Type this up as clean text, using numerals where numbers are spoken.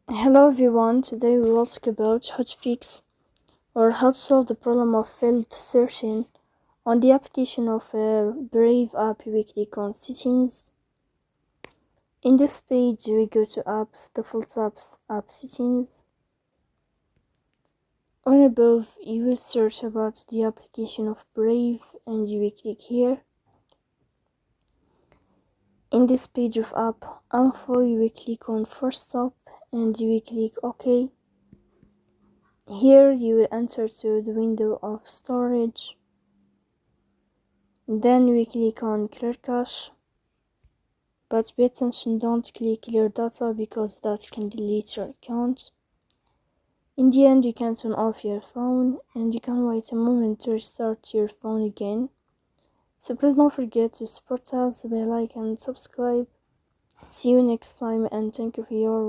Hello everyone, today we will talk about how to fix or how to solve the problem of failed searching on the application of a Brave app. We click on settings. In this page we go to apps, default apps, app settings. On above you will search about the application of Brave and you will click here. In this page of app info you will click on first stop and you will click OK. Here you will enter to the window of storage. Then we click on clear cache. But pay attention, don't click clear data because that can delete your account. In the end you can turn off your phone and you can wait a moment to restart your phone again. So please don't forget to support us by like and subscribe. See you next time and thank you for your